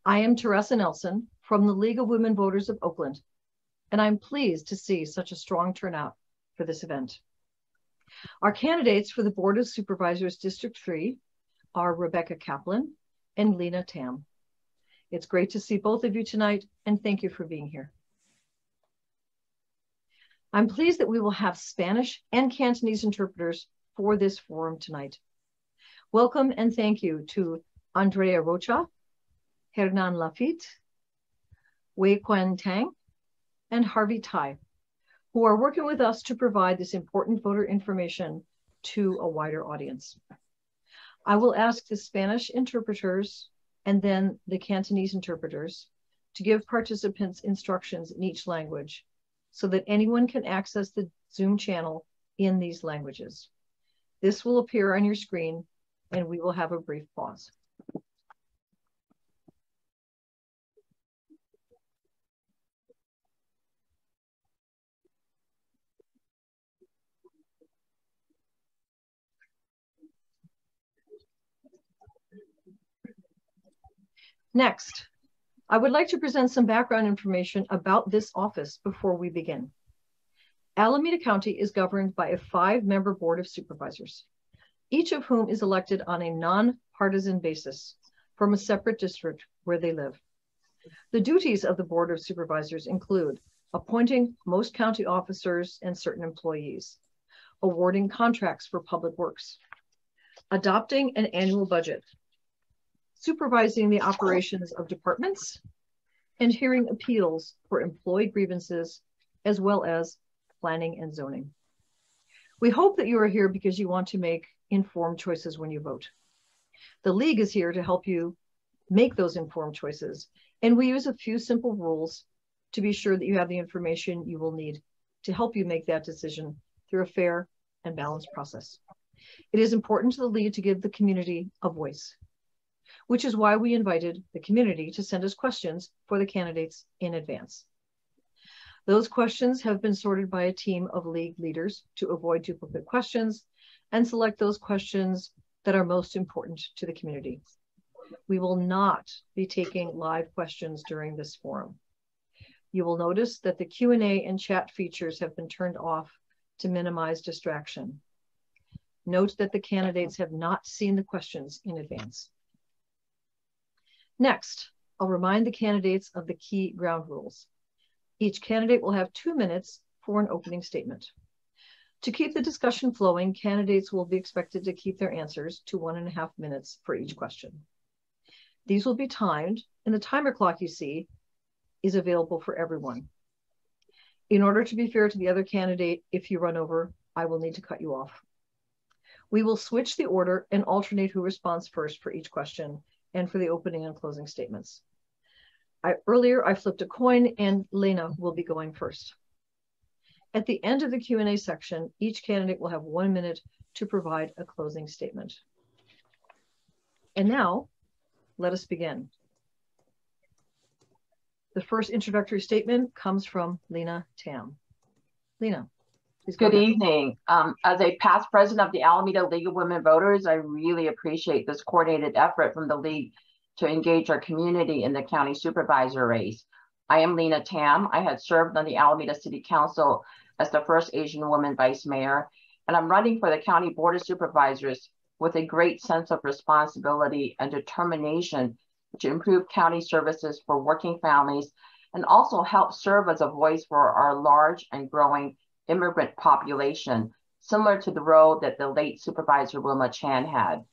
I am Teresa Nelson from the League of Women Voters of Oakland, and I'm pleased to see such a strong turnout for this event. Our candidates for the Board of Supervisors District 3 are Rebecca Kaplan and Lena Tam. It's great to see both of you tonight, and thank you for being here. I'm pleased that we will have Spanish and Cantonese interpreters for this forum tonight. Welcome and thank you to Andrea Rocha, Hernan Lafitte, Wei Quan Tang, and Harvey Tai, who are working with us to provide this important voter information to a wider audience. I will ask the Spanish interpreters and then the Cantonese interpreters to give participants instructions in each language so that anyone can access the Zoom channel in these languages. This will appear on your screen and we will have a brief pause. Next, I would like to present some background information about this office before we begin. Alameda County is governed by a 5-member Board of Supervisors, each of whom is elected on a non-partisan basis from a separate district where they live. The duties of the Board of Supervisors include appointing most county officers and certain employees, awarding contracts for public works, adopting an annual budget, supervising the operations of departments, and hearing appeals for employee grievances, as well as planning and zoning. We hope that you are here because you want to make informed choices when you vote. The League is here to help you make those informed choices, and we use a few simple rules to be sure that you have the information you will need to help you make that decision through a fair and balanced process. It is important to the League to give the community a voice, which is why we invited the community to send us questions for the candidates in advance. Those questions have been sorted by a team of League leaders to avoid duplicate questions and select those questions that are most important to the community. We will not be taking live questions during this forum. You will notice that the Q&A and chat features have been turned off to minimize distraction. Note that the candidates have not seen the questions in advance. Next, I'll remind the candidates of the key ground rules. Each candidate will have 2 minutes for an opening statement. To keep the discussion flowing, candidates will be expected to keep their answers to 1.5 minutes for each question. These will be timed, and the timer clock you see is available for everyone. In order to be fair to the other candidate, if you run over, I will need to cut you off. We will switch the order and alternate who responds first for each question and for the opening and closing statements. Earlier, I flipped a coin and Lena will be going first. At the end of the Q&A section, each candidate will have 1 minute to provide a closing statement. And now, let us begin. The first introductory statement comes from Lena Tam. Lena, please go ahead. Good evening. As a past president of the Alameda League of Women Voters, I really appreciate this coordinated effort from the League to engage our community in the county supervisor race. I am Lena Tam. I had served on the Alameda City Council as the first Asian woman vice mayor, and I'm running for the County Board of Supervisors with a great sense of responsibility and determination to improve county services for working families and also help serve as a voice for our large and growing immigrant population, similar to the role that the late Supervisor Wilma Chan had.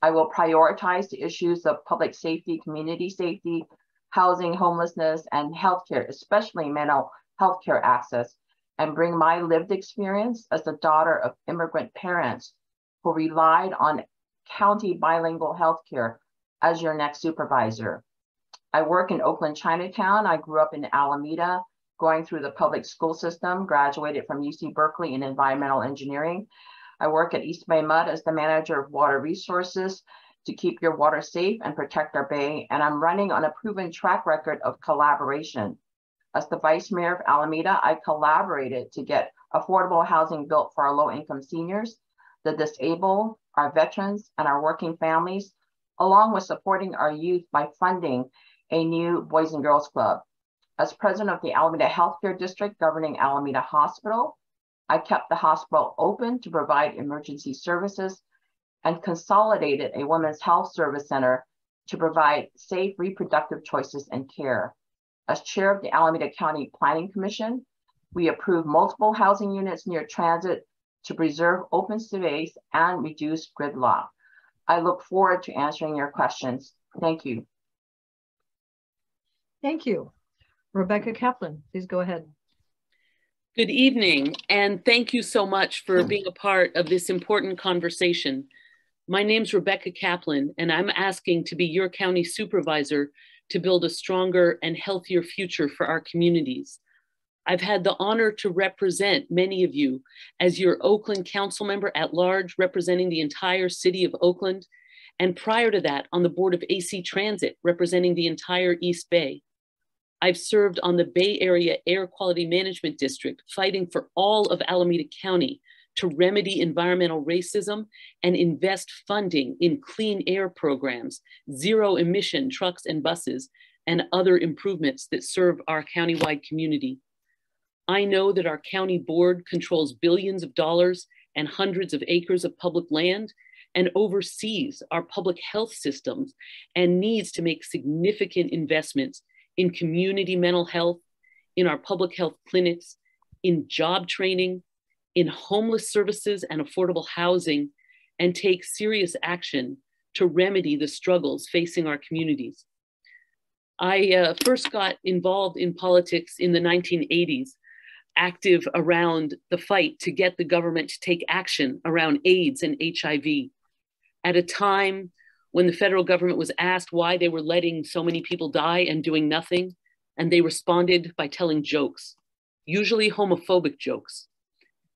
I will prioritize the issues of public safety, community safety, housing, homelessness, and healthcare, especially mental health care access, and bring my lived experience as the daughter of immigrant parents who relied on county bilingual healthcare as your next supervisor. I work in Oakland, Chinatown. I grew up in Alameda, going through the public school system, graduated from UC Berkeley in environmental engineering. I work at East Bay Mud as the manager of water resources to keep your water safe and protect our bay. And I'm running on a proven track record of collaboration. As the vice mayor of Alameda, I collaborated to get affordable housing built for our low-income seniors, the disabled, our veterans, and our working families, along with supporting our youth by funding a new Boys and Girls Club. As president of the Alameda Healthcare District governing Alameda Hospital, I kept the hospital open to provide emergency services and consolidated a women's health service center to provide safe reproductive choices and care. As chair of the Alameda County Planning Commission, we approved multiple housing units near transit to preserve open space and reduce gridlock. I look forward to answering your questions. Thank you. Thank you. Rebecca Kaplan, please go ahead. Good evening, and thank you so much for being a part of this important conversation. My name's Rebecca Kaplan, and I'm asking to be your county supervisor to build a stronger and healthier future for our communities. I've had the honor to represent many of you as your Oakland council member at large, representing the entire city of Oakland, and prior to that on the board of AC Transit, representing the entire East Bay. I've served on the Bay Area Air Quality Management District, fighting for all of Alameda County to remedy environmental racism and invest funding in clean air programs, zero emission trucks and buses, and other improvements that serve our countywide community. I know that our county board controls billions of dollars and hundreds of acres of public land and oversees our public health systems and needs to make significant investments in community mental health, in our public health clinics, in job training, in homeless services and affordable housing, and take serious action to remedy the struggles facing our communities. I first got involved in politics in the 1980s, active around the fight to get the government to take action around AIDS and HIV. At a time when the federal government was asked why they were letting so many people die and doing nothing, and they responded by telling jokes, usually homophobic jokes.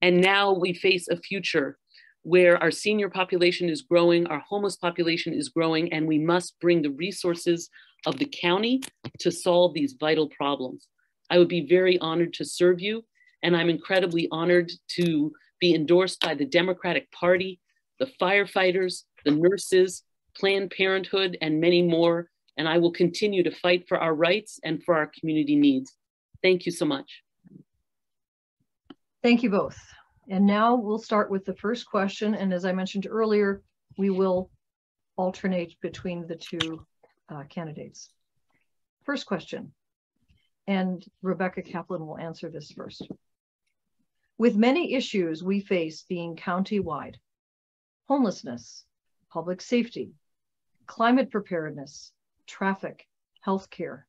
And now we face a future where our senior population is growing, our homeless population is growing, and we must bring the resources of the county to solve these vital problems. I would be very honored to serve you, and I'm incredibly honored to be endorsed by the Democratic Party, the firefighters, the nurses, Planned Parenthood, and many more. And I will continue to fight for our rights and for our community needs. Thank you so much. Thank you both. And now we'll start with the first question. And as I mentioned earlier, we will alternate between the two candidates. First question, and Rebecca Kaplan will answer this first. With many issues we face being county-wide, homelessness, public safety, climate preparedness, traffic, healthcare,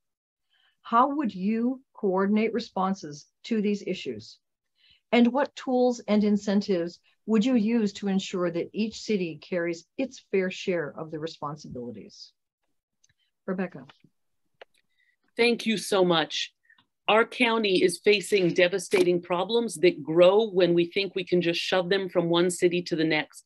how would you coordinate responses to these issues? And what tools and incentives would you use to ensure that each city carries its fair share of the responsibilities? Rebecca. Thank you so much. Our county is facing devastating problems that grow when we think we can just shove them from one city to the next.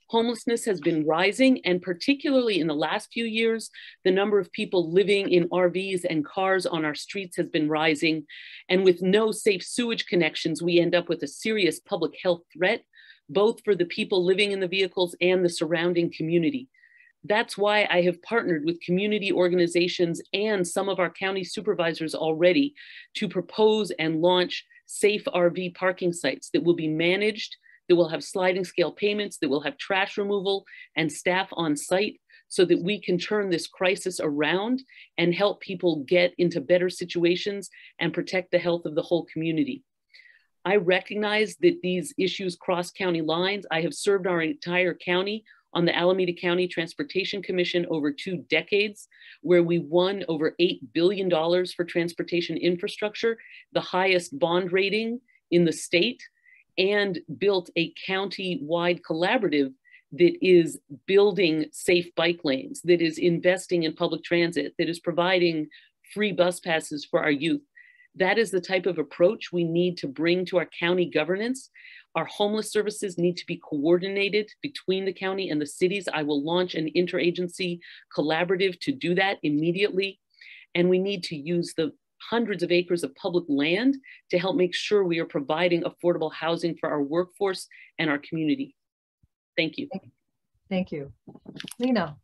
Homelessness has been rising, and particularly in the last few years, the number of people living in RVs and cars on our streets has been rising. And with no safe sewage connections, we end up with a serious public health threat, both for the people living in the vehicles and the surrounding community. That's why I have partnered with community organizations and some of our county supervisors already to propose and launch safe RV parking sites that will be managed, that will have sliding scale payments, that will have trash removal and staff on site so that we can turn this crisis around and help people get into better situations and protect the health of the whole community. I recognize that these issues cross county lines. I have served our entire county on the Alameda County Transportation Commission over 2 decades, where we won over $8 billion for transportation infrastructure, the highest bond rating in the state, and built a county-wide collaborative that is building safe bike lanes, that is investing in public transit, that is providing free bus passes for our youth. That is the type of approach we need to bring to our county governance. Our homeless services need to be coordinated between the county and the cities. I will launch an interagency collaborative to do that immediately. And we need to use the hundreds of acres of public land to help make sure we are providing affordable housing for our workforce and our community. Thank you. Thank you. Lena.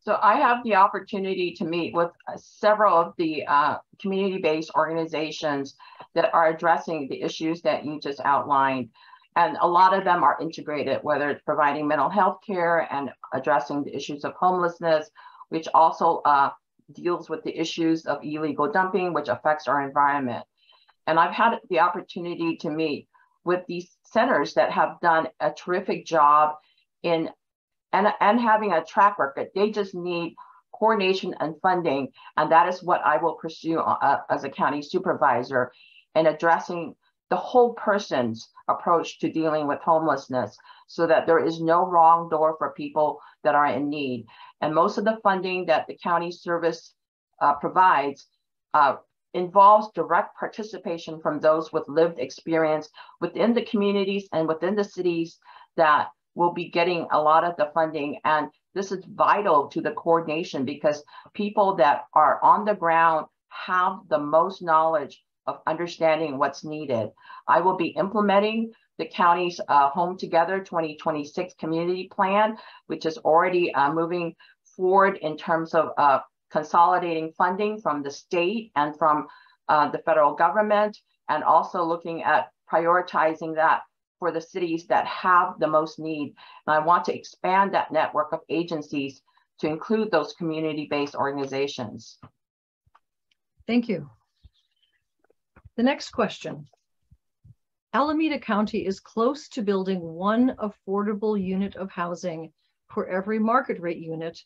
So I have the opportunity to meet with several of the community-based organizations that are addressing the issues that you just outlined. And a lot of them are integrated, whether it's providing mental health care and addressing the issues of homelessness, which also deals with the issues of illegal dumping, which affects our environment. And I've had the opportunity to meet with these centers that have done a terrific job in and having a track record. They just need coordination and funding. And that is what I will pursue as a county supervisor in addressing the whole person's approach to dealing with homelessness so that there is no wrong door for people that are in need. And most of the funding that the county service provides involves direct participation from those with lived experience within the communities and within the cities that will be getting a lot of the funding. And this is vital to the coordination because people that are on the ground have the most knowledge of understanding what's needed. I will be implementing the county's Home Together 2026 community plan, which is already moving forward in terms of consolidating funding from the state and from the federal government, and also looking at prioritizing that for the cities that have the most need. And I want to expand that network of agencies to include those community-based organizations. Thank you. The next question. Alameda County is close to building one affordable unit of housing for every market rate unit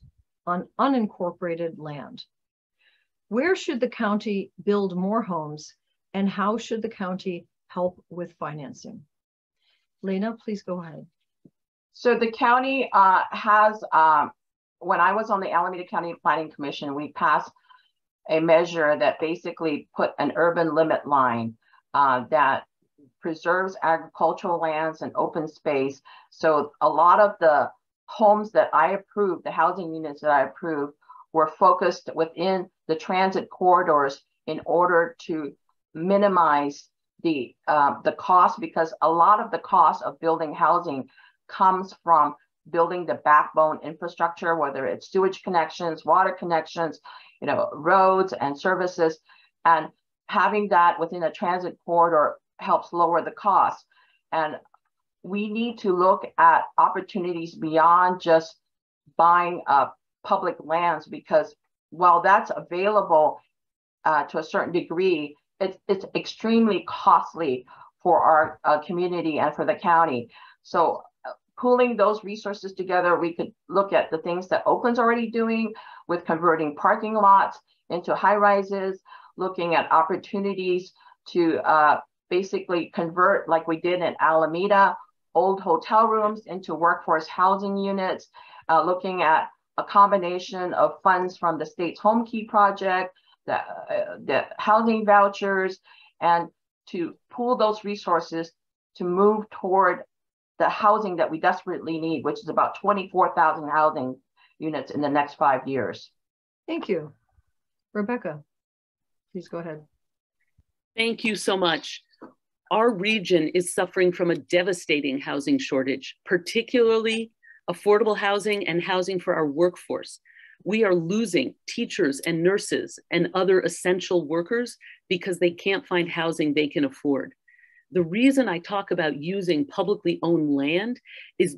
on unincorporated land. Where should the county build more homes, and how should the county help with financing? Lena, please go ahead. So the county has, when I was on the Alameda County Planning Commission, we passed a measure that basically put an urban limit line that preserves agricultural lands and open space. So a lot of the homes that I approved, the housing units that I approved, were focused within the transit corridors in order to minimize the cost, because a lot of the cost of building housing comes from building the backbone infrastructure, whether it's sewage connections, water connections, roads and services, and having that within a transit corridor helps lower the cost. And we need to look at opportunities beyond just buying public lands, because while that's available to a certain degree, it's extremely costly for our community and for the county. So pooling those resources together, we could look at the things that Oakland's already doing with converting parking lots into high rises, looking at opportunities to basically convert, like we did in Alameda, old hotel rooms into workforce housing units, looking at a combination of funds from the state's Home Key project, the housing vouchers, and to pool those resources to move toward the housing that we desperately need, which is about 24,000 housing units in the next 5 years. Thank you. Rebecca, please go ahead. Thank you so much. Our region is suffering from a devastating housing shortage, particularly affordable housing and housing for our workforce. We are losing teachers and nurses and other essential workers because they can't find housing they can afford. The reason I talk about using publicly owned land is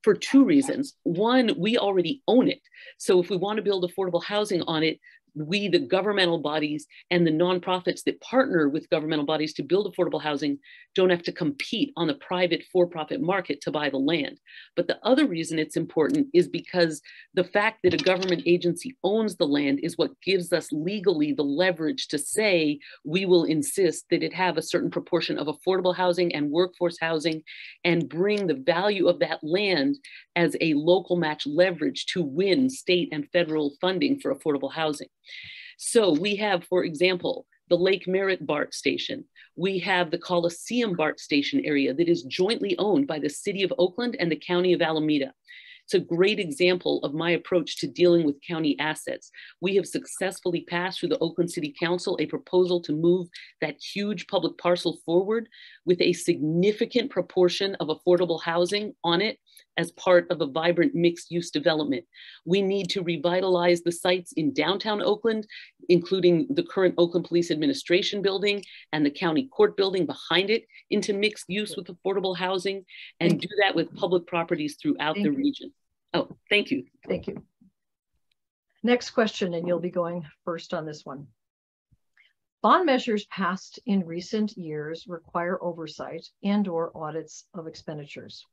for two reasons. One, we already own it. So if we want to build affordable housing on it, we, the governmental bodies and the nonprofits that partner with governmental bodies to build affordable housing, don't have to compete on the private for-profit market to buy the land. But the other reason it's important is because the fact that a government agency owns the land is what gives us legally the leverage to say we will insist that it have a certain proportion of affordable housing and workforce housing, and bring the value of that land as a local match leverage to win state and federal funding for affordable housing. So we have, for example, the Lake Merritt BART station. We have the Coliseum BART station area that is jointly owned by the City of Oakland and the County of Alameda. It's a great example of my approach to dealing with county assets. We have successfully passed through the Oakland City Council a proposal to move that huge public parcel forward with a significant proportion of affordable housing on it as part of a vibrant mixed-use development. We need to revitalize the sites in downtown Oakland, including the current Oakland Police Administration building and the county court building behind it, into mixed use with affordable housing, and do that with public properties throughout the region. Oh, thank you. Thank you. Next question, and you'll be going first on this one. Bond measures passed in recent years require oversight and/or audits of expenditures,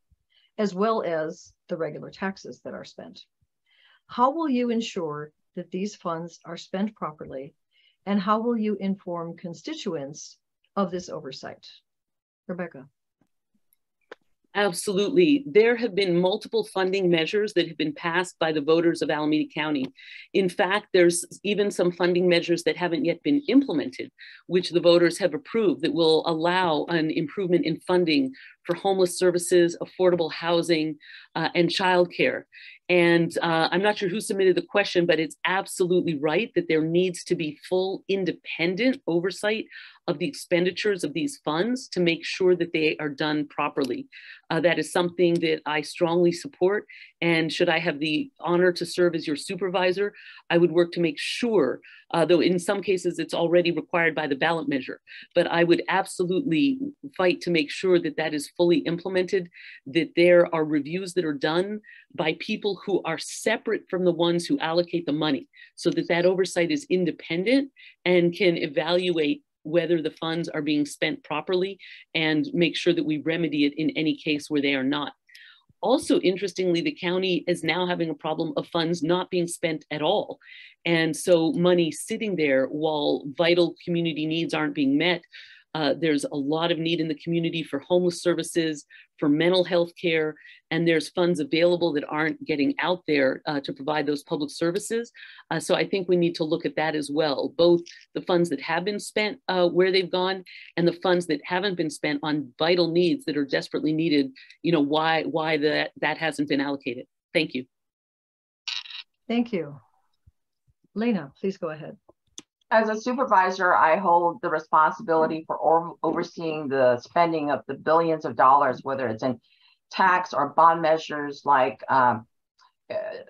as well as the regular taxes that are spent. How will you ensure that these funds are spent properly, and how will you inform constituents of this oversight? Rebecca. Absolutely. There have been multiple funding measures that have been passed by the voters of Alameda County. In fact, there's even some funding measures that haven't yet been implemented, which the voters have approved, that will allow an improvement in funding for homeless services, affordable housing, and childcare. And I'm not sure who submitted the question, but it's absolutely right that there needs to be full independent oversight of the expenditures of these funds to make sure that they are done properly. That is something that I strongly support. And should I have the honor to serve as your supervisor, I would work to make sure, though in some cases it's already required by the ballot measure, but I would absolutely fight to make sure that that is fully implemented, that there are reviews that are done by people who are separate from the ones who allocate the money, so that that oversight is independent and can evaluate whether the funds are being spent properly and make sure that we remedy it in any case where they are not. Also, interestingly, the county is now having a problem of funds not being spent at all. And so money sitting there while vital community needs aren't being met. There's a lot of need in the community for homeless services, for mental health care, and there's funds available that aren't getting out there to provide those public services. So I think we need to look at that as well, both the funds that have been spent where they've gone, and the funds that haven't been spent on vital needs that are desperately needed, why that hasn't been allocated. Thank you. Thank you. Lena, please go ahead. As a supervisor, I hold the responsibility for overseeing the spending of the billions of dollars, whether it's in tax or bond measures, like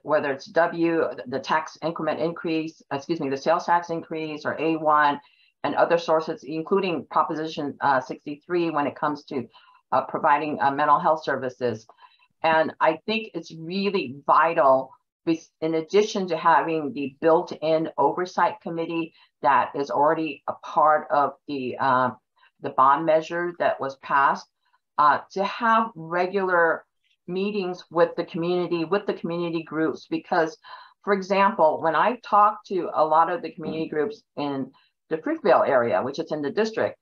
whether it's the tax increment increase, the sales tax increase, or A1 and other sources, including Proposition 63 when it comes to providing mental health services. And I think it's really vital, in addition to having the built-in oversight committee that is already a part of the bond measure that was passed, to have regular meetings with the community groups. Because, for example, when I talk to a lot of the community groups in the Fruitvale area, which is in the district,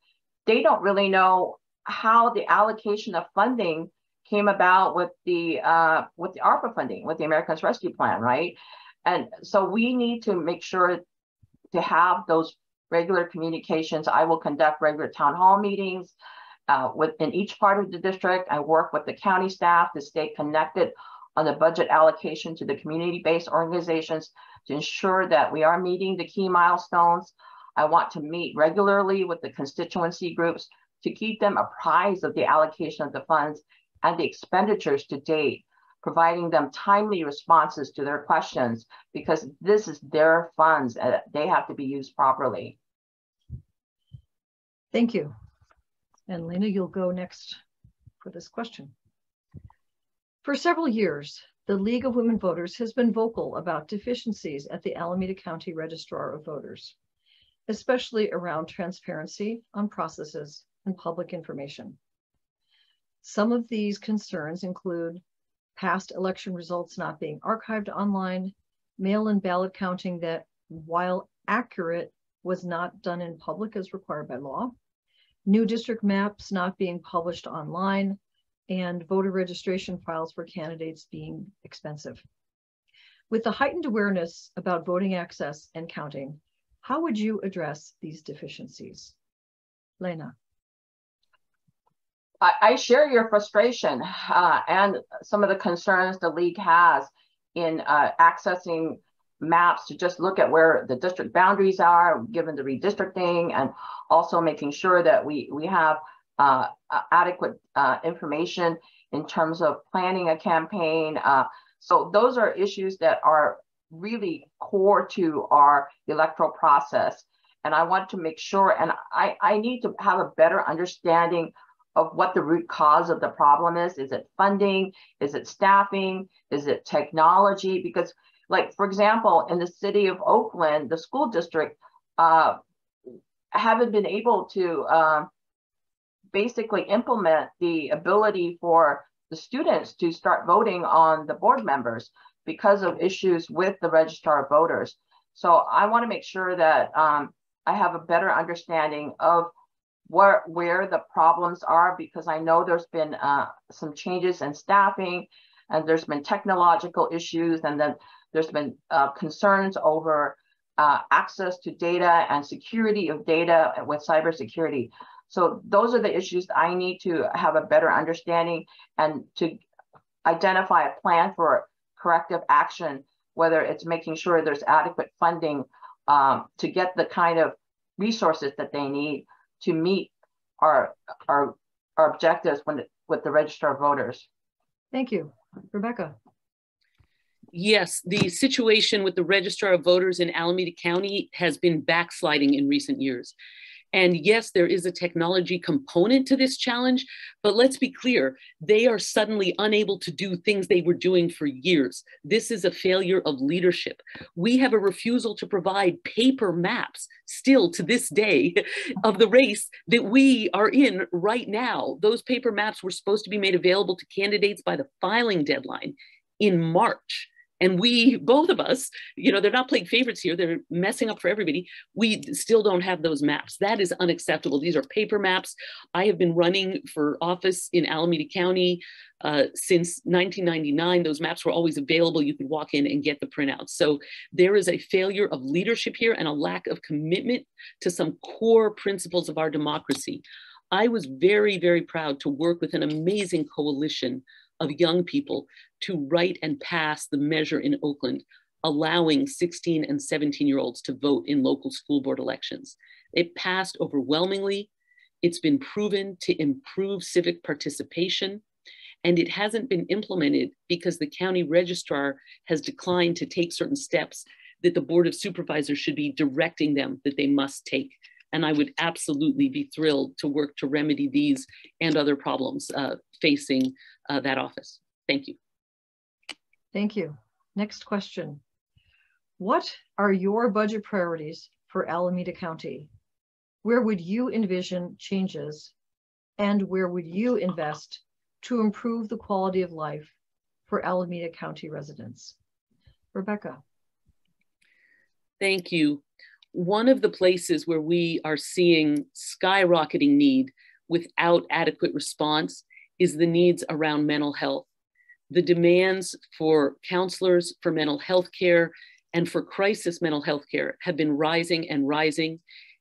they don't really know how the allocation of funding came about with the ARPA funding, with the Americans Rescue Plan, right? And so we need to make sure to have those regular communications. I will conduct regular town hall meetings within each part of the district. I work with the county staff to stay connected on the budget allocation to the community-based organizations to ensure that we are meeting the key milestones. I want to meet regularly with the constituency groups to keep them apprised of the allocation of the funds and the expenditures to date, providing them timely responses to their questions, because this is their funds and they have to be used properly. Thank you. And Lena, you'll go next for this question. For several years, the League of Women Voters has been vocal about deficiencies at the Alameda County Registrar of Voters, especially around transparency on processes and public information. Some of these concerns include past election results not being archived online, mail-in ballot counting that, while accurate, was not done in public as required by law, new district maps not being published online, and voter registration files for candidates being expensive. With the heightened awareness about voting access and counting, how would you address these deficiencies? Lena. I share your frustration and some of the concerns the league has in accessing maps to just look at where the district boundaries are, given the redistricting, and also making sure that we have adequate information in terms of planning a campaign. So those are issues that are really core to our electoral process. And I want to make sure, and I need to have a better understanding of what the root cause of the problem is. Is it funding? Is it staffing? Is it technology? Because, like, for example, in the city of Oakland, the school district haven't been able to basically implement the ability for the students to start voting on the board members because of issues with the registrar of voters. So I want to make sure that I have a better understanding of where the problems are, because I know there's been some changes in staffing, and there's been technological issues, and then there's been concerns over access to data and security of data with cybersecurity. So those are the issues I need to have a better understanding and to identify a plan for corrective action, whether it's making sure there's adequate funding to get the kind of resources that they need to meet our objectives with the register of voters. Thank you. Rebecca. Yes, the situation with the registrar of voters in Alameda County has been backsliding in recent years. And yes, there is a technology component to this challenge, but let's be clear, they are suddenly unable to do things they were doing for years. This is a failure of leadership. We have a refusal to provide paper maps still to this day of the race that we are in right now. Those paper maps were supposed to be made available to candidates by the filing deadline in March. And we, both of us, you know, they're not playing favorites here. They're messing up for everybody. We still don't have those maps. That is unacceptable. These are paper maps. I have been running for office in Alameda County since 1999. Those maps were always available. You could walk in and get the printouts. So there is a failure of leadership here and a lack of commitment to some core principles of our democracy. I was very, very proud to work with an amazing coalition of young people to write and pass the measure in Oakland, allowing 16 and 17-year-olds to vote in local school board elections. It passed overwhelmingly. It's been proven to improve civic participation, and it hasn't been implemented because the county registrar has declined to take certain steps that the Board of Supervisors should be directing them that they must take. And I would absolutely be thrilled to work to remedy these and other problems facing that office. Thank you. Thank you. Next question. What are your budget priorities for Alameda County? Where would you envision changes, and where would you invest to improve the quality of life for Alameda County residents? Rebecca. Thank you. One of the places where we are seeing skyrocketing need without adequate response is the needs around mental health. The demands for counselors, for mental health care, and for crisis mental health care have been rising and rising.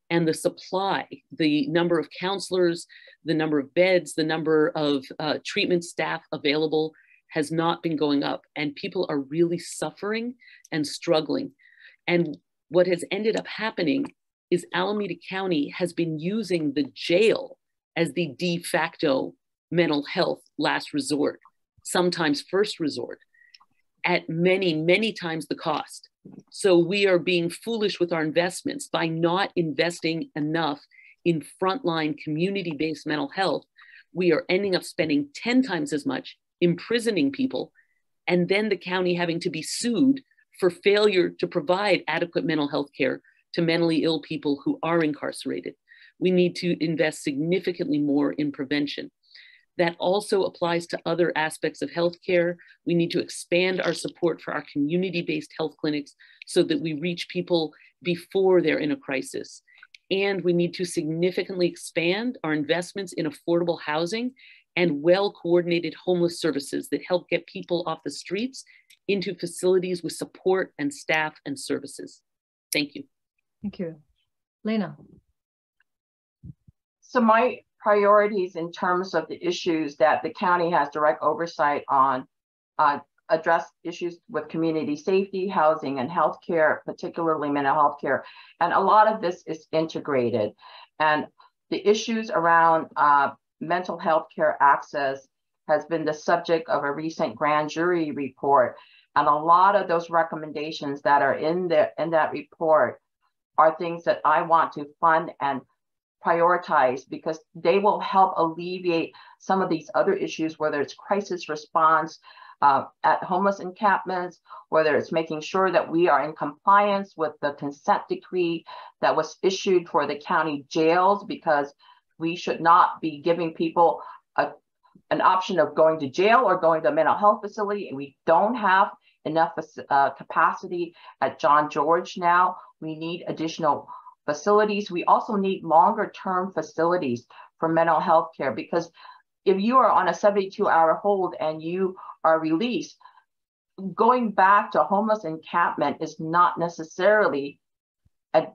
And the supply, the number of counselors, the number of beds, the number of treatment staff available has not been going up. And people are really suffering and struggling. And what has ended up happening is Alameda County has been using the jail as the de facto mental health last resort, sometimes first resort, at many, many times the cost. So we are being foolish with our investments by not investing enough in frontline community-based mental health. We are ending up spending 10 times as much, imprisoning people, and then the county having to be sued for failure to provide adequate mental health care to mentally ill people who are incarcerated. We need to invest significantly more in prevention. That also applies to other aspects of healthcare. We need to expand our support for our community-based health clinics so that we reach people before they're in a crisis. And we need to significantly expand our investments in affordable housing and well-coordinated homeless services that help get people off the streets into facilities with support and staff and services. Thank you. Thank you. Lena. So my priorities in terms of the issues that the county has direct oversight on address issues with community safety, housing, and healthcare, particularly mental health care. And a lot of this is integrated. And the issues around mental health care access has been the subject of a recent grand jury report. And a lot of those recommendations that are in that report are things that I want to fund and prioritize, because they will help alleviate some of these other issues, whether it's crisis response at homeless encampments, whether it's making sure that we are in compliance with the consent decree that was issued for the county jails, because we should not be giving people an option of going to jail or going to a mental health facility. And we don't have enough capacity at John George now. We need additional facilities. We also need longer term facilities for mental health care, because if you are on a 72-hour hold and you are released, going back to homeless encampment is not necessarily,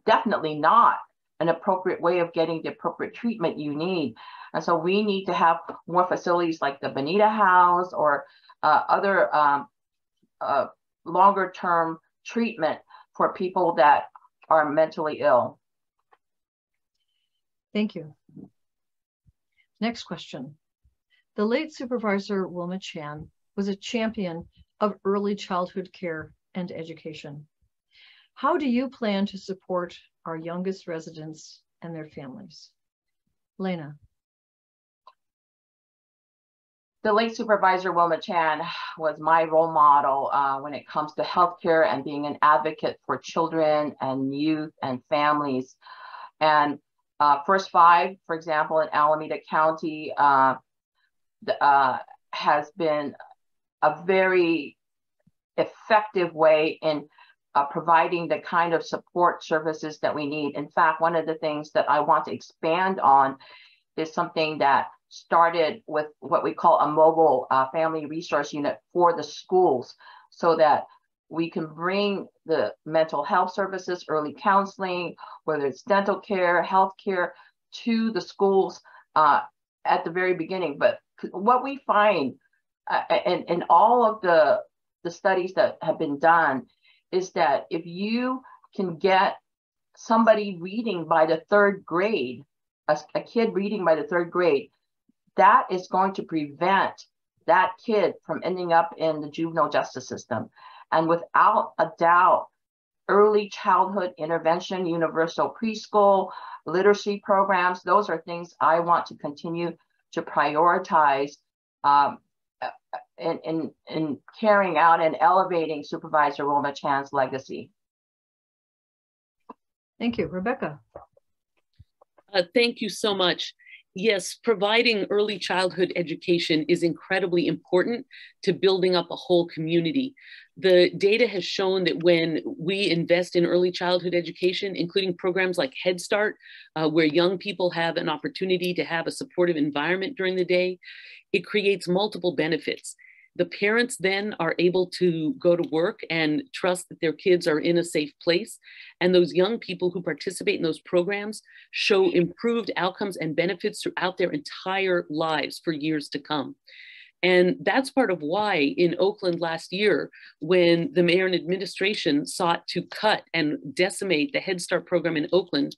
definitely not an appropriate way of getting the appropriate treatment you need. And so we need to have more facilities like the Bonita House or other longer term treatment for people that are mentally ill. Thank you. Next question. The late Supervisor Wilma Chan was a champion of early childhood care and education. How do you plan to support our youngest residents and their families? Lena. The late Supervisor Wilma Chan was my role model when it comes to healthcare and being an advocate for children and youth and families. And First Five, for example, in Alameda County, has been a very effective way in providing the kind of support services that we need. In fact, one of the things that I want to expand on is something that started with what we call a mobile family resource unit for the schools, so that we can bring the mental health services, early counseling, whether it's dental care, health care, to the schools at the very beginning. But what we find in all of the studies that have been done is that if you can get somebody reading by the third grade, a kid reading by the third grade, that is going to prevent that kid from ending up in the juvenile justice system. And without a doubt, early childhood intervention, universal preschool, literacy programs, those are things I want to continue to prioritize in carrying out and elevating Supervisor Wilma Chan's legacy. Thank you. Rebecca. Thank you so much. Yes, providing early childhood education is incredibly important to building up a whole community. The data has shown that when we invest in early childhood education, including programs like Head Start, where young people have an opportunity to have a supportive environment during the day, it creates multiple benefits. The parents then are able to go to work and trust that their kids are in a safe place. And those young people who participate in those programs show improved outcomes and benefits throughout their entire lives for years to come. And that's part of why in Oakland last year, when the mayor and administration sought to cut and decimate the Head Start program in Oakland,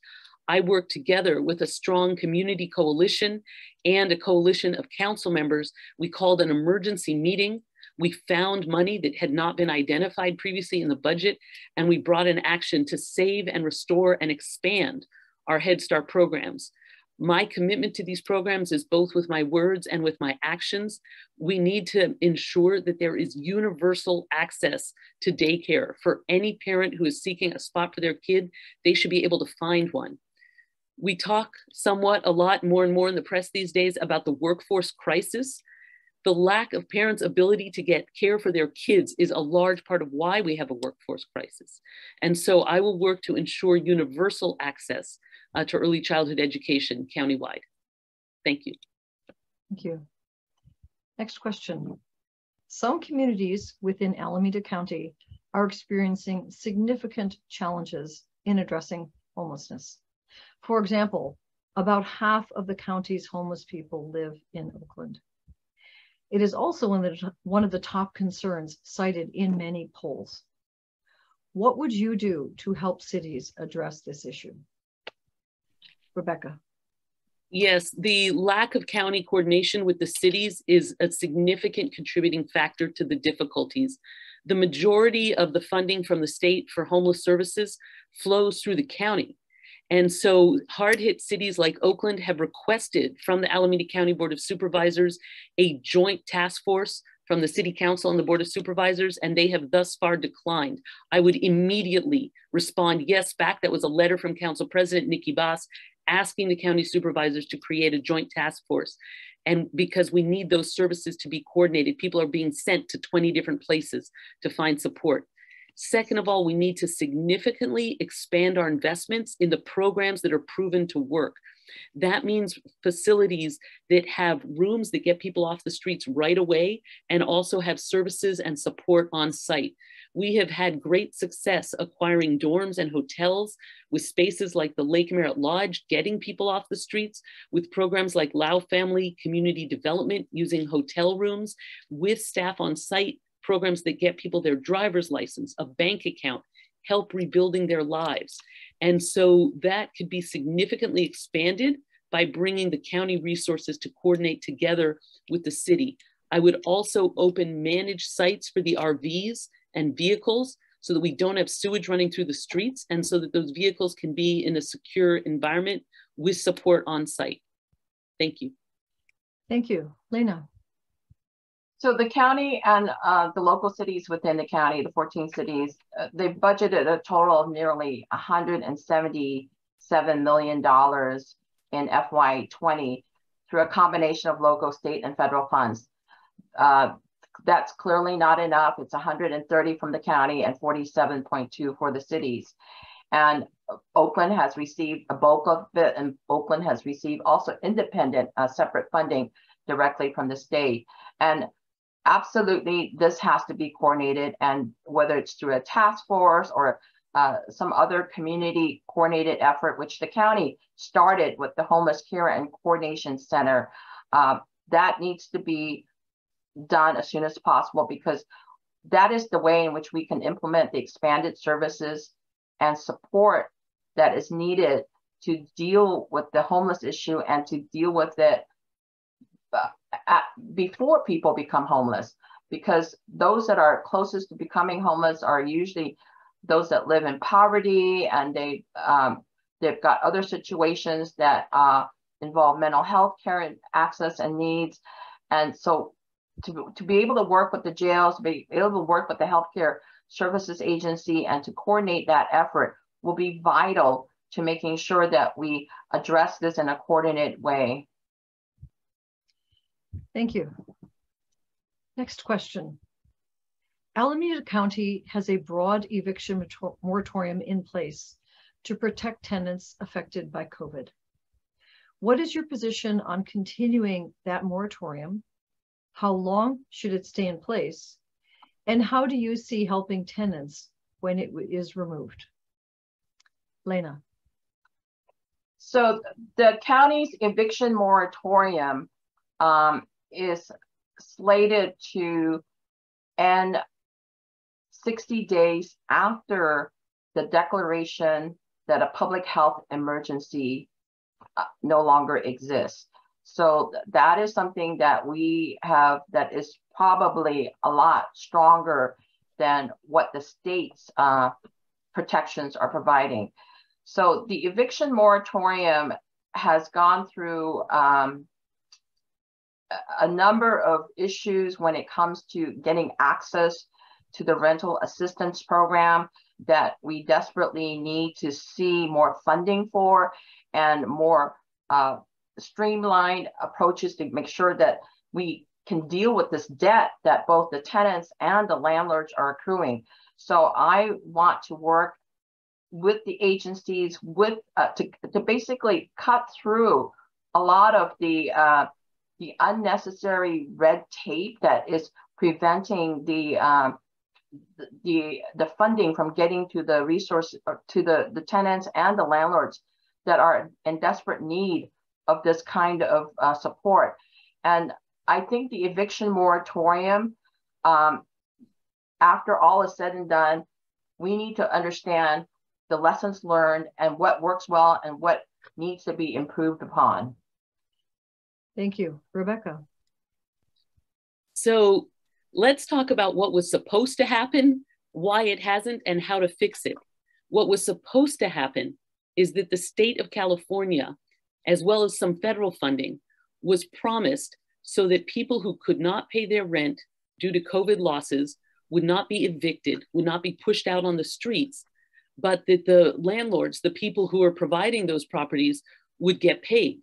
I worked together with a strong community coalition and a coalition of council members. We called an emergency meeting. We found money that had not been identified previously in the budget, and we brought in action to save and restore and expand our Head Start programs. My commitment to these programs is both with my words and with my actions. We need to ensure that there is universal access to daycare for any parent who is seeking a spot for their kid. They should be able to find one. We talk somewhat, a lot more and more in the press these days about the workforce crisis. The lack of parents' ability to get care for their kids is a large part of why we have a workforce crisis. And so I will work to ensure universal access to early childhood education countywide. Thank you. Thank you. Next question. Some communities within Alameda County are experiencing significant challenges in addressing homelessness. For example, about half of the county's homeless people live in Oakland. It is also one of the top concerns cited in many polls. What would you do to help cities address this issue? Rebecca. Yes, the lack of county coordination with the cities is a significant contributing factor to the difficulties. The majority of the funding from the state for homeless services flows through the county. And so hard-hit cities like Oakland have requested from the Alameda County Board of Supervisors a joint task force from the City Council and the Board of Supervisors, and they have thus far declined. I would immediately respond yes back. That was a letter from Council President Nikki Bass asking the county supervisors to create a joint task force. And because we need those services to be coordinated, people are being sent to 20 different places to find support. Second of all, we need to significantly expand our investments in the programs that are proven to work. That means facilities that have rooms that get people off the streets right away and also have services and support on site. We have had great success acquiring dorms and hotels with spaces like the Lake Merritt Lodge, getting people off the streets, with programs like Lau Family Community Development, using hotel rooms with staff on site, programs that get people their driver's license, a bank account, help rebuilding their lives. And so that could be significantly expanded by bringing the county resources to coordinate together with the city. I would also open managed sites for the RVs and vehicles so that we don't have sewage running through the streets, and so that those vehicles can be in a secure environment with support on site. Thank you. Thank you. Lena. So the county and the local cities within the county, the 14 cities, they've budgeted a total of nearly $177 million in FY20 through a combination of local, state, and federal funds. That's clearly not enough. It's 130 from the county and 47.2 for the cities. And Oakland has received a bulk of it, and Oakland has received also independent separate funding directly from the state. And absolutely, this has to be coordinated, and whether it's through a task force or some other community coordinated effort, which the county started with the Homeless Care and Coordination Center, that needs to be done as soon as possible, because that is the way in which we can implement the expanded services and support that is needed to deal with the homeless issue and to deal with it before people become homeless, because those that are closest to becoming homeless are usually those that live in poverty, and they've got other situations that involve mental health care and access and needs. And so to be able to work with the jails, to be able to work with the healthcare services agency and to coordinate that effort will be vital to making sure that we address this in a coordinated way. Thank you. Next question. Alameda County has a broad eviction moratorium in place to protect tenants affected by COVID. What is your position on continuing that moratorium? How long should it stay in place? And how do you see helping tenants when it is removed? Lena. So the county's eviction moratorium is slated to end 60 days after the declaration that a public health emergency no longer exists. So that is something that we have that is probably a lot stronger than what the state's protections are providing. So the eviction moratorium has gone through a number of issues when it comes to getting access to the rental assistance program that we desperately need to see more funding for, and more streamlined approaches to make sure that we can deal with this debt that both the tenants and the landlords are accruing. So I want to work with the agencies to basically cut through a lot of the unnecessary red tape that is preventing the funding from getting to the resources, to the tenants and the landlords that are in desperate need of this kind of support. And I think the eviction moratorium, after all is said and done, we need to understand the lessons learned and what works well and what needs to be improved upon. Thank you. Rebecca. So let's talk about what was supposed to happen, why it hasn't, and how to fix it. What was supposed to happen is that the state of California, as well as some federal funding, was promised so that people who could not pay their rent due to COVID losses would not be evicted, would not be pushed out on the streets, but that the landlords, the people who are providing those properties, would get paid.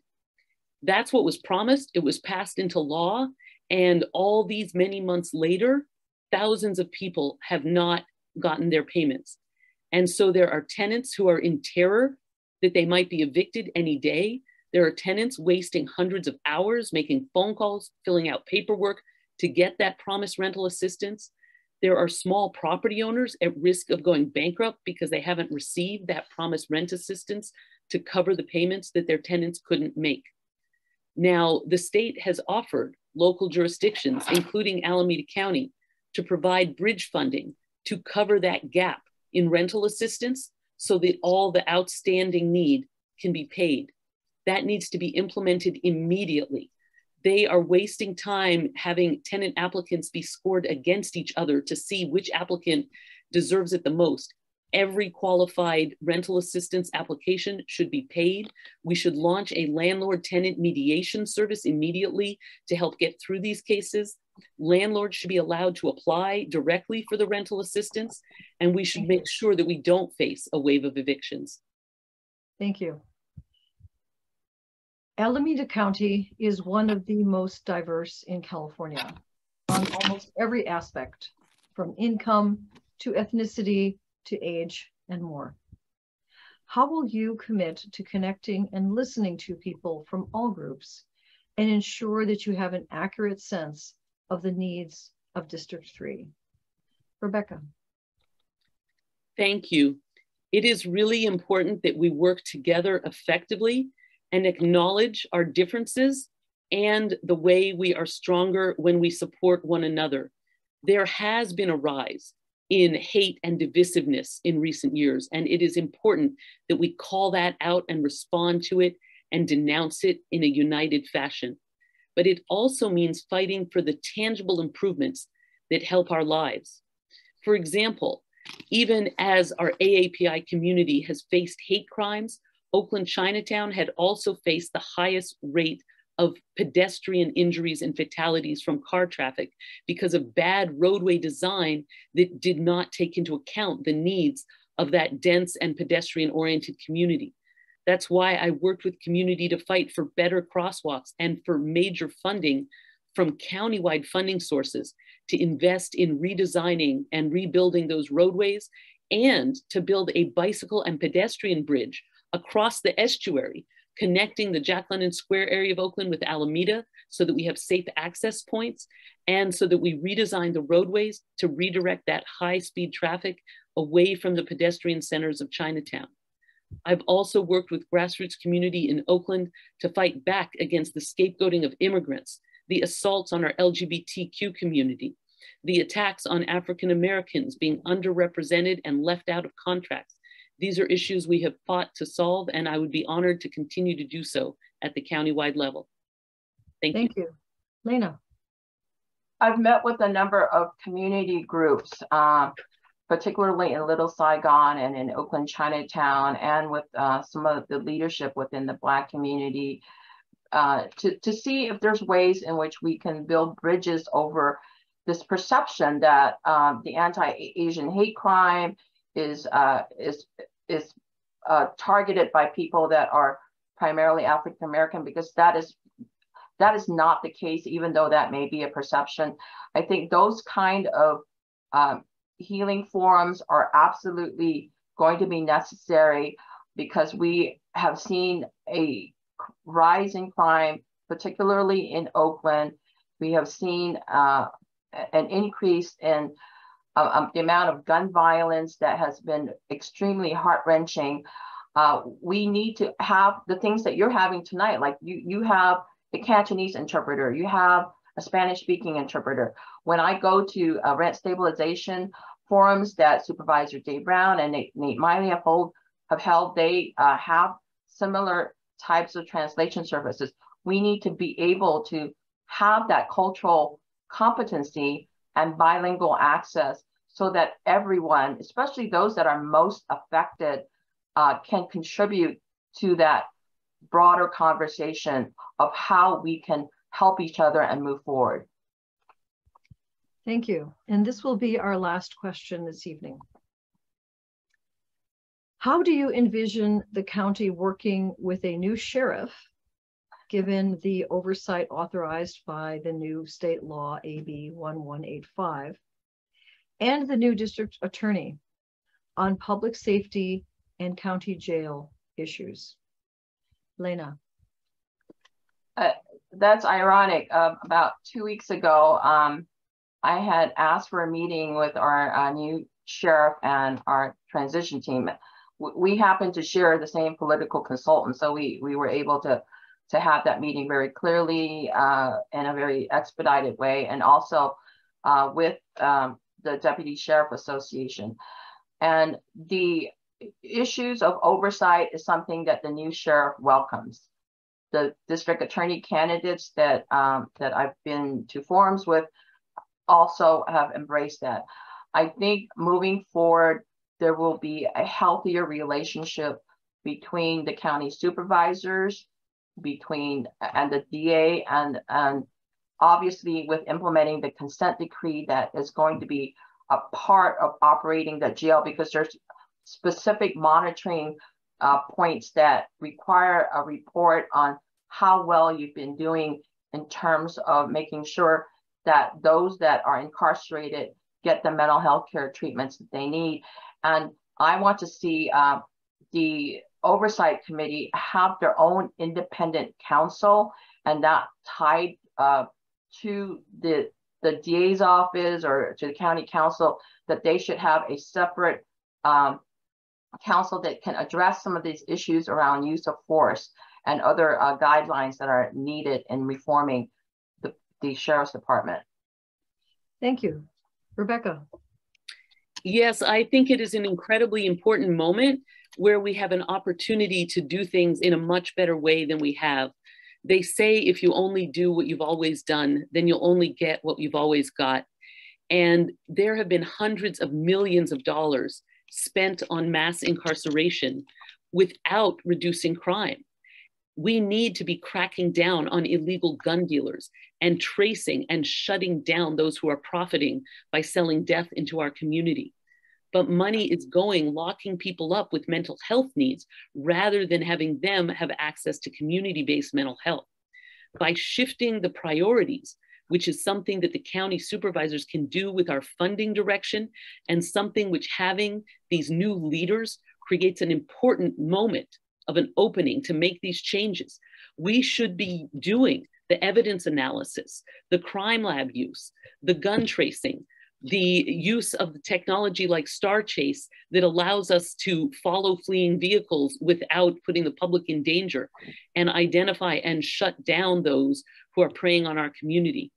That's what was promised. It was passed into law. And all these many months later, thousands of people have not gotten their payments. And so there are tenants who are in terror that they might be evicted any day. There are tenants wasting hundreds of hours making phone calls, filling out paperwork to get that promised rental assistance. There are small property owners at risk of going bankrupt because they haven't received that promised rent assistance to cover the payments that their tenants couldn't make. Now, the state has offered local jurisdictions, including Alameda County, to provide bridge funding to cover that gap in rental assistance so that all the outstanding need can be paid. That needs to be implemented immediately. They are wasting time having tenant applicants be scored against each other to see which applicant deserves it the most. Every qualified rental assistance application should be paid. We should launch a landlord-tenant mediation service immediately to help get through these cases. Landlords should be allowed to apply directly for the rental assistance, and we should make sure that we don't face a wave of evictions. Thank you. Alameda County is one of the most diverse in California on almost every aspect, from income to ethnicity to age and more. How will you commit to connecting and listening to people from all groups and ensure that you have an accurate sense of the needs of District 3? Rebecca. Thank you. It is really important that we work together effectively and acknowledge our differences and the way we are stronger when we support one another. There has been a rise in hate and divisiveness in recent years, and it is important that we call that out and respond to it and denounce it in a united fashion. But it also means fighting for the tangible improvements that help our lives. For example, even as our AAPI community has faced hate crimes, Oakland Chinatown had also faced the highest rate of pedestrian injuries and fatalities from car traffic because of bad roadway design that did not take into account the needs of that dense and pedestrian-oriented community. That's why I worked with community to fight for better crosswalks and for major funding from countywide funding sources to invest in redesigning and rebuilding those roadways and to build a bicycle and pedestrian bridge across the estuary, connecting the Jack London Square area of Oakland with Alameda so that we have safe access points and so that we redesign the roadways to redirect that high-speed traffic away from the pedestrian centers of Chinatown. I've also worked with grassroots community in Oakland to fight back against the scapegoating of immigrants, the assaults on our LGBTQ community, the attacks on African Americans being underrepresented and left out of contracts. These are issues we have fought to solve, and I would be honored to continue to do so at the countywide level. Thank you. Lena. I've met with a number of community groups, particularly in Little Saigon and in Oakland Chinatown, and with some of the leadership within the Black community to see if there's ways in which we can build bridges over this perception that the anti-Asian hate crime is targeted by people that are primarily African American, because that is not the case, even though that may be a perception. I think those kind of healing forums are absolutely going to be necessary because we have seen a rise in crime, particularly in Oakland. We have seen an increase in the amount of gun violence that has been extremely heart-wrenching. We need to have the things that you're having tonight, like you have a Cantonese interpreter, you have a Spanish-speaking interpreter. When I go to rent stabilization forums that Supervisor Dave Brown and Nate Miley have held, they have similar types of translation services. we need to be able to have that cultural competency and bilingual access so that everyone, especially those that are most affected, can contribute to that broader conversation of how we can help each other and move forward. Thank you. And this will be our last question this evening. How do you envision the county working with a new sheriff, given the oversight authorized by the new state law AB 1185 and the new district attorney on public safety and county jail issues? Lena. That's ironic. About 2 weeks ago, I had asked for a meeting with our new sheriff and our transition team. We happen to share the same political consultant, so we were able to have that meeting very clearly in a very expedited way, and also with the Deputy Sheriff Association. And the issues of oversight is something that the new sheriff welcomes. The district attorney candidates that I've been to forums with also have embraced that. I think moving forward, there will be a healthier relationship between the county supervisors, and the DA, and obviously with implementing the consent decree that is going to be a part of operating the jail, because there's specific monitoring points that require a report on how well you've been doing in terms of making sure that those that are incarcerated get the mental health care treatments that they need. And I want to see the oversight committee have their own independent counsel, and not tied to the DA's office or to the county council, that they should have a separate council that can address some of these issues around use of force and other guidelines that are needed in reforming the Sheriff's Department. Thank you. Rebecca. Yes, I think it is an incredibly important moment where we have an opportunity to do things in a much better way than we have. They say if you only do what you've always done, then you'll only get what you've always got. And there have been hundreds of millions of dollars spent on mass incarceration without reducing crime. We need to be cracking down on illegal gun dealers and tracing and shutting down those who are profiting by selling death into our community. But money is going, locking people up with mental health needs rather than having them have access to community-based mental health. By shifting the priorities, which is something that the county supervisors can do with our funding direction, and something which having these new leaders creates an important moment of an opening to make these changes. We should be doing the evidence analysis, the crime lab use, the gun tracing, the use of the technology like Star Chase that allows us to follow fleeing vehicles without putting the public in danger, and identify and shut down those who are preying on our community.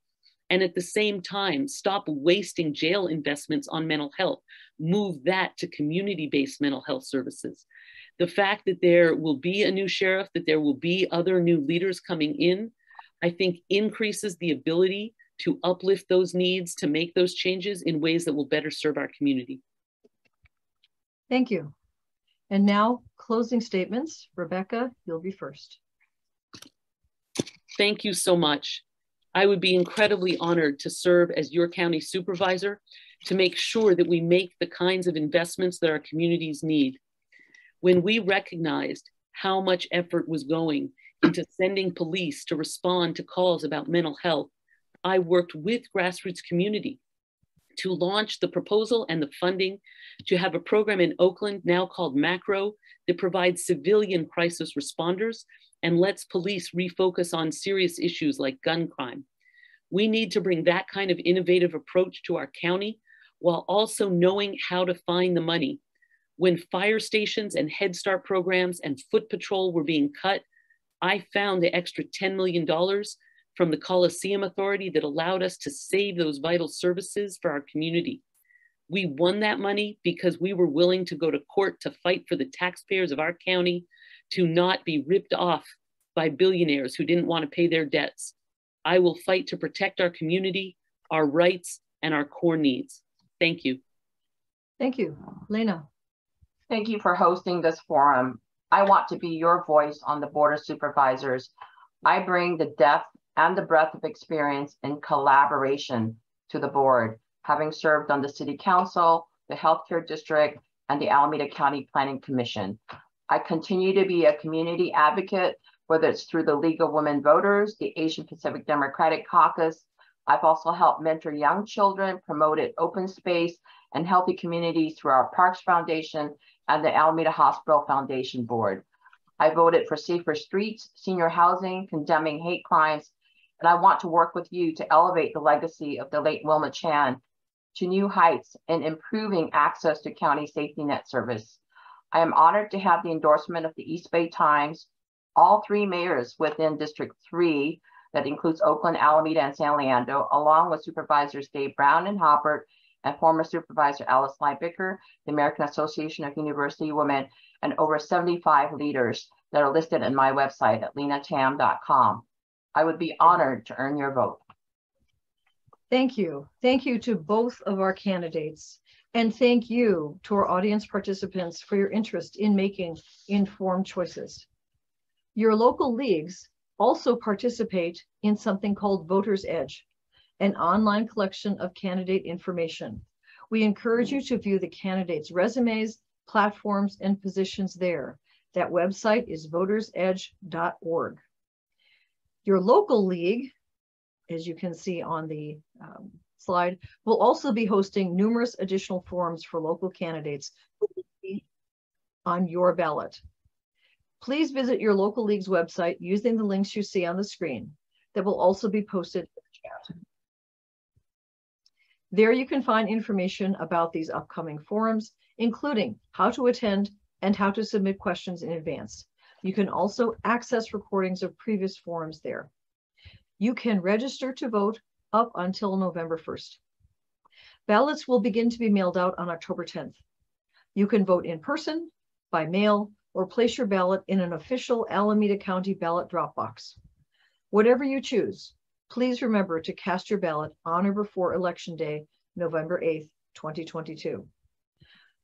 And at the same time, stop wasting jail investments on mental health, move that to community-based mental health services. The fact that there will be a new sheriff, that there will be other new leaders coming in, I think increases the ability to uplift those needs, to make those changes in ways that will better serve our community. Thank you. And now, closing statements. Rebecca, you'll be first. Thank you so much. I would be incredibly honored to serve as your county supervisor, to make sure that we make the kinds of investments that our communities need. When we recognized how much effort was going into sending police to respond to calls about mental health, I worked with grassroots community to launch the proposal and the funding to have a program in Oakland now called Macro that provides civilian crisis responders and lets police refocus on serious issues like gun crime. We need to bring that kind of innovative approach to our county while also knowing how to find the money. When fire stations and Head Start programs and foot patrol were being cut, I found the extra $10 million from the Coliseum Authority that allowed us to save those vital services for our community. We won that money because we were willing to go to court to fight for the taxpayers of our county to not be ripped off by billionaires who didn't want to pay their debts. I will fight to protect our community, our rights, and our core needs. Thank you. Thank you. Lena. Thank you for hosting this forum. I want to be your voice on the Board of Supervisors. I bring the depth and the breadth of experience in collaboration to the board, having served on the City Council, the Healthcare District, and the Alameda County Planning Commission. I continue to be a community advocate, whether it's through the League of Women Voters, the Asian Pacific Democratic Caucus. I've also helped mentor young children, promoted open space and healthy communities through our Parks Foundation and the Alameda Hospital Foundation Board. I voted for safer streets, senior housing, condemning hate crimes, and I want to work with you to elevate the legacy of the late Wilma Chan to new heights in improving access to county safety net service. I am honored to have the endorsement of the East Bay Times, all 3 mayors within District 3, that includes Oakland, Alameda, and San Leandro, along with Supervisors Dave Brown and Hoppert, and former Supervisor Alice Linebicker, the American Association of University Women, and over 75 leaders that are listed in my website at lenatam.com. I would be honored to earn your vote. Thank you. Thank you to both of our candidates. And thank you to our audience participants for your interest in making informed choices. Your local leagues also participate in something called Voter's Edge, an online collection of candidate information. We encourage you to view the candidates' resumes, platforms, and positions there. That website is votersedge.org. Your local league, as you can see on the slide, will also be hosting numerous additional forums for local candidates on your ballot. Please visit your local league's website using the links you see on the screen that will also be posted in the chat. There you can find information about these upcoming forums, including how to attend and how to submit questions in advance. You can also access recordings of previous forums there. You can register to vote up until November 1st. Ballots will begin to be mailed out on October 10th. You can vote in person, by mail, or place your ballot in an official Alameda County ballot drop box. Whatever you choose, please remember to cast your ballot on or before Election Day, November 8th, 2022.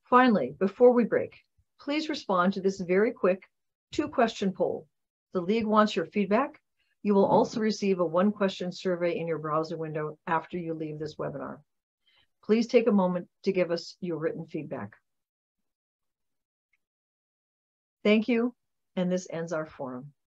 Finally, before we break, please respond to this very quick 2-question poll. The League wants your feedback. You will also receive a 1-question survey in your browser window after you leave this webinar. Please take a moment to give us your written feedback. Thank you, and this ends our forum.